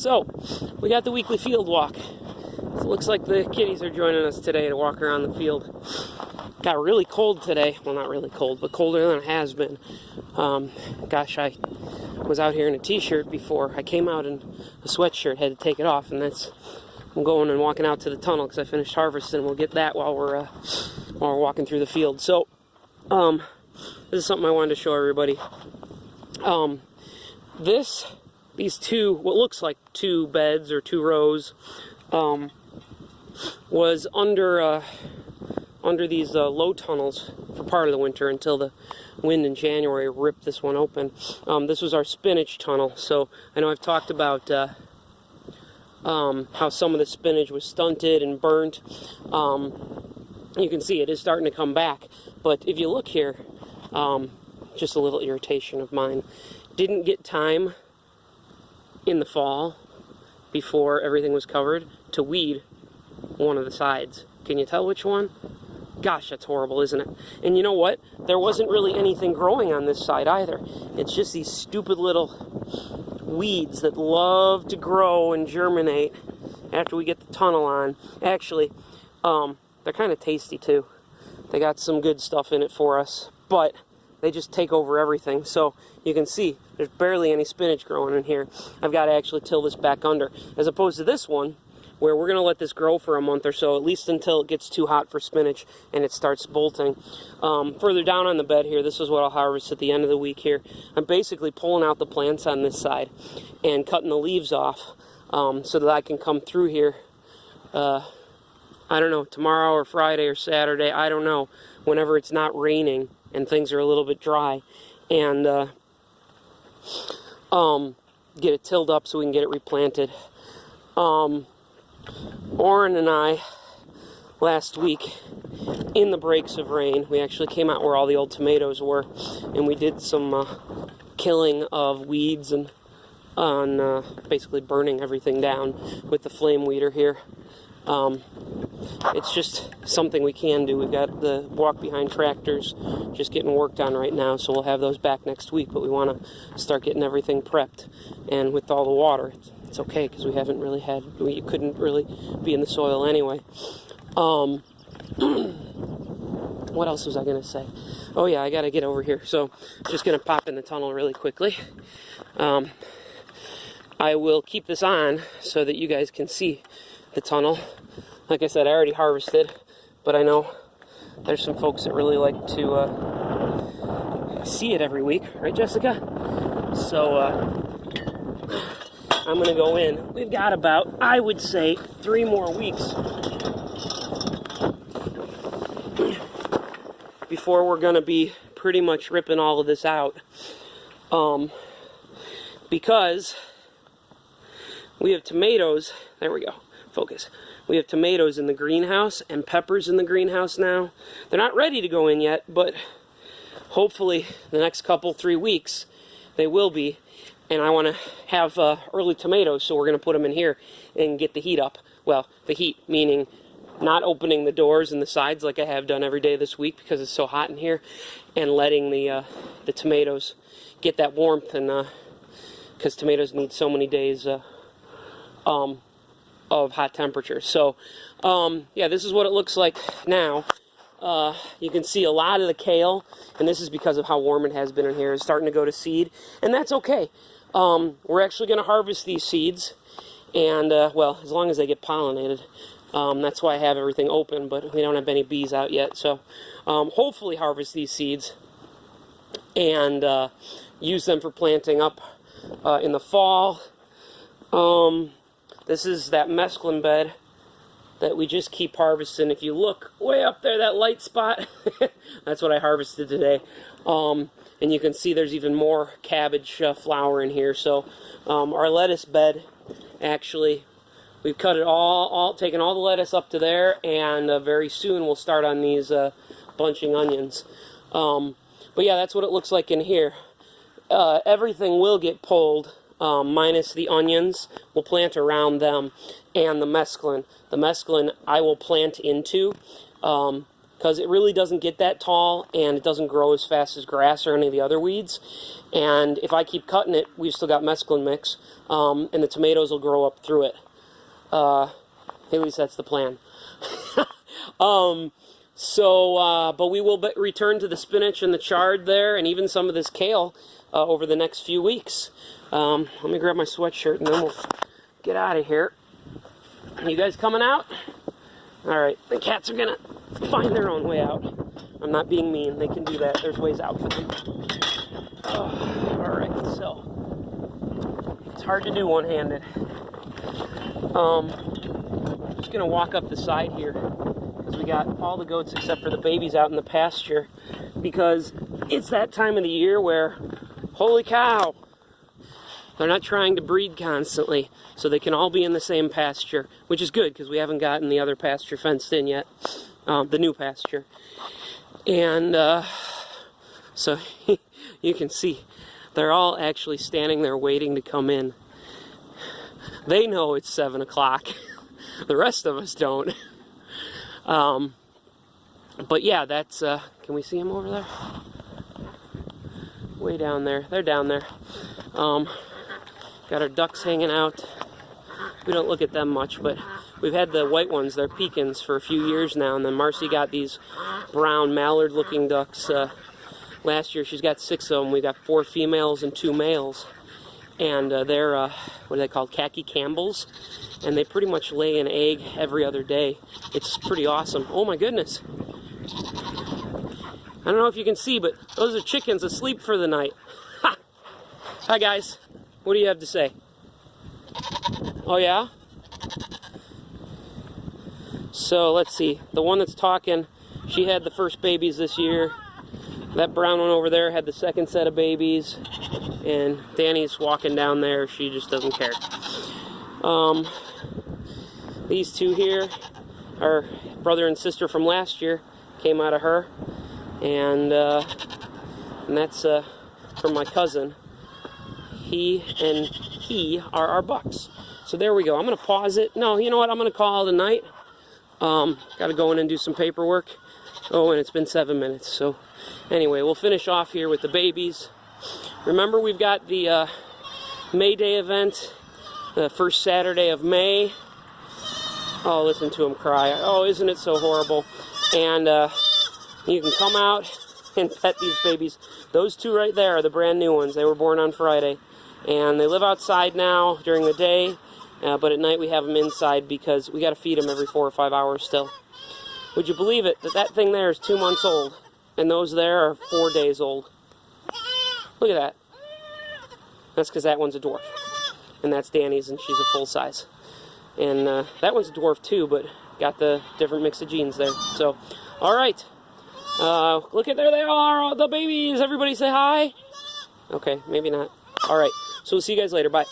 So, we got the weekly field walk. It looks like the kitties are joining us today to walk around the field. Got really cold today. Well, not really cold, but colder than it has been. Gosh, I was out here in a t-shirt before. I came out in a sweatshirt, had to take it off, and I'm going and walking out to the tunnel because I finished harvesting. We'll get that while we're walking through the field. So, this is something I wanted to show everybody. These two, what looks like two beds or two rows, was under these low tunnels for part of the winter until the wind in January ripped this one open. This was our spinach tunnel. So I know I've talked about how some of the spinach was stunted and burnt. You can see it is starting to come back. But if you look here, just a little irritation of mine. Didn't get time in the fall, before everything was covered, to weed one of the sides. Can you tell which one? Gosh, that's horrible, isn't it? And you know what? There wasn't really anything growing on this side either. It's just these stupid little weeds that love to grow and germinate after we get the tunnel on. Actually, they're kind of tasty too. They got some good stuff in it for us, but they just take over everything. So you can see there's barely any spinach growing in here. I've got to actually till this back under, as opposed to this one, where we're going to let this grow for a month or so, at least until it gets too hot for spinach and it starts bolting. Further down on the bed here, this is what I'll harvest at the end of the week here. I'm basically pulling out the plants on this side and cutting the leaves off so that I can come through here, I don't know, tomorrow or Friday or Saturday, I don't know, whenever it's not raining and things are a little bit dry, and get it tilled up so we can get it replanted. Orrin and I, last week, in the breaks of rain, we actually came out where all the old tomatoes were, and we did some killing of weeds and basically burning everything down with the flame weeder here. It's just something we can do. We've got the walk behind tractors just getting worked on right now, so we'll have those back next week, but we want to start getting everything prepped. And with all the water, it's okay because we couldn't really be in the soil anyway. What else was I going to say? Oh yeah, I got to get over here. So just going to pop in the tunnel really quickly. I will keep this on so that you guys can see the tunnel. Like I said, I already harvested, but I know there's some folks that really like to see it every week, right, Jessica? So I'm going to go in. We've got about, I would say, 3 more weeks before we're going to be pretty much ripping all of this out, because we have tomatoes. There we go. Focus. We have tomatoes in the greenhouse and peppers in the greenhouse now. They're not ready to go in yet, but hopefully the next 3 weeks they will be. And I want to have early tomatoes, so we're going to put them in here and get the heat up. Well, the heat meaning not opening the doors and the sides like I have done every day this week because it's so hot in here, and letting the tomatoes get that warmth, and because tomatoes need so many days of hot temperatures. So, yeah, this is what it looks like now. You can see a lot of the kale, and this is because of how warm it has been in here, is starting to go to seed, and that's okay. We're actually going to harvest these seeds, and, well, as long as they get pollinated. That's why I have everything open, but we don't have any bees out yet. So, hopefully harvest these seeds and use them for planting up in the fall. This is that mesclun bed that we just keep harvesting. If you look way up there, that light spot, that's what I harvested today. And you can see there's even more cabbage flower in here. So our lettuce bed, actually, we've cut it taken all the lettuce up to there, and very soon we'll start on these bunching onions. But yeah, that's what it looks like in here. Everything will get pulled, minus the onions. We'll plant around them, and the mesclun. The mesclun I will plant into, because it really doesn't get that tall, and it doesn't grow as fast as grass or any of the other weeds. And if I keep cutting it, we've still got mesclun mix, and the tomatoes will grow up through it. At least that's the plan. But we will return to the spinach and the chard there, and even some of this kale over the next few weeks. Let me grab my sweatshirt, and then we'll get out of here. You guys coming out? All right, the cats are gonna find their own way out. I'm not being mean. They can do that. There's ways out for them. All right, so it's hard to do one-handed. Just gonna walk up the side here because we got all the goats except for the babies out in the pasture, because it's that time of the year where, holy cow, they're not trying to breed constantly, so they can all be in the same pasture, which is good because we haven't gotten the other pasture fenced in yet, the new pasture. And so you can see they're all actually standing there waiting to come in. They know it's 7 o'clock. The rest of us don't. But yeah, that's, can we see them over there? Way down there. They're down there. Got our ducks hanging out. We don't look at them much, but we've had the white ones, they're pecans, for a few years now. And then Marcy got these brown mallard-looking ducks last year. She's got 6 of them. We got 4 females and 2 males. And they're, what are they called? Khaki Campbells. And they pretty much lay an egg every other day. It's pretty awesome. Oh my goodness. I don't know if you can see, but those are chickens asleep for the night. Ha! Hi guys. What do you have to say? Oh yeah? So let's see. The one that's talking, she had the first babies this year. That brown one over there had the second set of babies. And Danny's walking down there. She just doesn't care. These two here are brother and sister from last year. Came out of her. And that's from my cousin. He and he are our bucks. So there we go. I'm going to pause it. No, you know what? I'm going to call it a night. Got to go in and do some paperwork. Oh, and it's been 7 minutes. So anyway, we'll finish off here with the babies. Remember, we've got the May Day event, the first Saturday of May. Oh, listen to him cry. Oh, isn't it so horrible? And you can come out and pet these babies. Those 2 right there are the brand new ones. They were born on Friday. And they live outside now during the day, but at night we have them inside because we got to feed them every 4 or 5 hours still. Would you believe it, that thing there is 2 months old, and those there are 4 days old. Look at that. That's because that one's a dwarf. And that's Danny's, and she's a full size. And that one's a dwarf too, but got the different mix of genes there. So, all right. Look at, there they are, the babies. Everybody say hi. Okay, maybe not. All right. So we'll see you guys later. Bye.